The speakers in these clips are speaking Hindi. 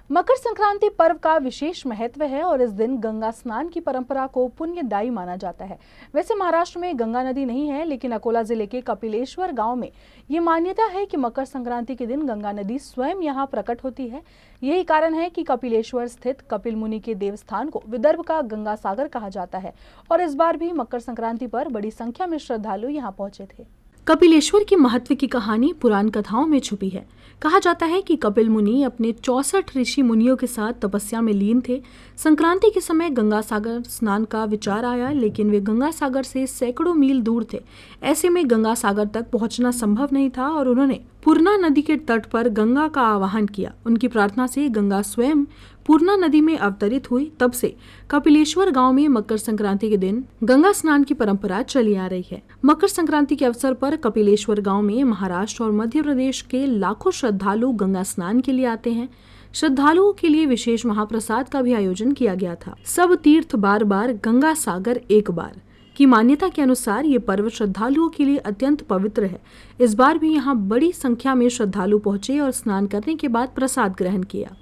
मकर संक्रांति पर्व का विशेष महत्व है और इस दिन गंगा स्नान की परंपरा को पुण्यदायी माना जाता है। वैसे महाराष्ट्र में गंगा नदी नहीं है, लेकिन अकोला जिले के कपिलेश्वर गांव में ये मान्यता है कि मकर संक्रांति के दिन गंगा नदी स्वयं यहां प्रकट होती है। यही कारण है कि कपिलेश्वर स्थित कपिल मुनि के देवस्थान को विदर्भ का गंगा सागर कहा जाता है और इस बार भी मकर संक्रांति पर बड़ी संख्या में श्रद्धालु यहाँ पहुंचे थे। कपिलेश्वर की महत्व की कहानी पुराण कथाओं में छुपी है। कहा जाता है कि कपिल मुनि अपने 64 ऋषि मुनियों के साथ तपस्या में लीन थे। संक्रांति के समय गंगा सागर स्नान का विचार आया, लेकिन वे गंगा सागर से सैकड़ों मील दूर थे। ऐसे में गंगा सागर तक पहुंचना संभव नहीं था और उन्होंने पूर्णा नदी के तट पर गंगा का आवाहन किया। उनकी प्रार्थना से गंगा स्वयं पूर्णा नदी में अवतरित हुई। तब से कपिलेश्वर गांव में मकर संक्रांति के दिन गंगा स्नान की परंपरा चली आ रही है। मकर संक्रांति के अवसर पर कपिलेश्वर गांव में महाराष्ट्र और मध्य प्रदेश के लाखों श्रद्धालु गंगा स्नान के लिए आते हैं। श्रद्धालुओं के लिए विशेष महाप्रसाद का भी आयोजन किया गया था। सब तीर्थ बार बार, गंगा सागर एक बार की मान्यता के अनुसार ये पर्व श्रद्धालुओं के लिए अत्यंत पवित्र है। इस बार भी यहाँ बड़ी संख्या में श्रद्धालु पहुंचे और स्नान करने के बाद प्रसाद ग्रहण किया।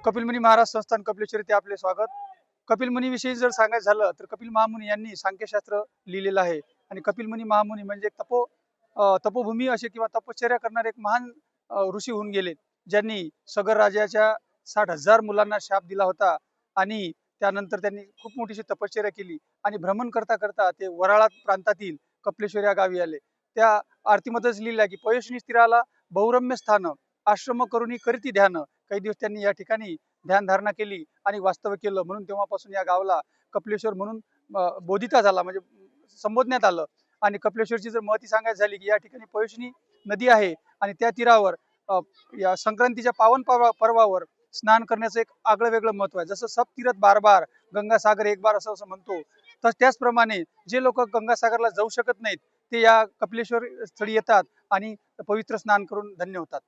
कपिल मुनी महाराज संस्थान कपिलेश्वर येथे आपले स्वागत। कपिल मुनी विषयी जर सांगायचं झालं तर कपिल महामुनी यांनी सांख्यशास्त्र लिहिलेलं आहे आणि कपिल मुनी महामुनी म्हणजे एक तपोभूमी असे किंवा तपश्चर्या करणारे एक महान ऋषी होऊन गेले, ज्यांनी सगर राजाच्या 60,000 मुलांना शाप दिला होता आणि त्यानंतर त्यांनी खूप मोठी तपश्चर्या केली आणि भ्रमण करता करता ते वराळा प्रांतातील कपिलेश्वर या गावी आले। त्या आरतीमध्येच लिहिलं आहे की पयोष्णी स्थिराला बहुरम्य स्थान आश्रम करुणी करीती ध्यान। काही दिवस त्यांनी या ठिकाणी ध्यान धारणा केली आणि वास्तव्य केलं, म्हणून तेव्हापासून या गावाला कपिलेश्वर म्हणून बोधिता झाला, म्हणजे संबोधण्यात आलं। आणि कपिलेश्वरची जर महती सांगायची झाली की या ठिकाणी पयोष्णी नदी आहे आणि त्या तीरावर या संक्रांतीच्या पावन पर्वावर स्नान करण्याचं एक आगळं वेगळं महत्व आहे। जसं सब तीर्थ बार बार, गंगा सागर एक बार असं म्हणतो, तर त्याचप्रमाणे जे लोक गंगा सागरला जाऊ शकत नाहीत ते या कपिलेश्वर स्थळी येतात आणि पवित्र स्नान करून धन्य होतात।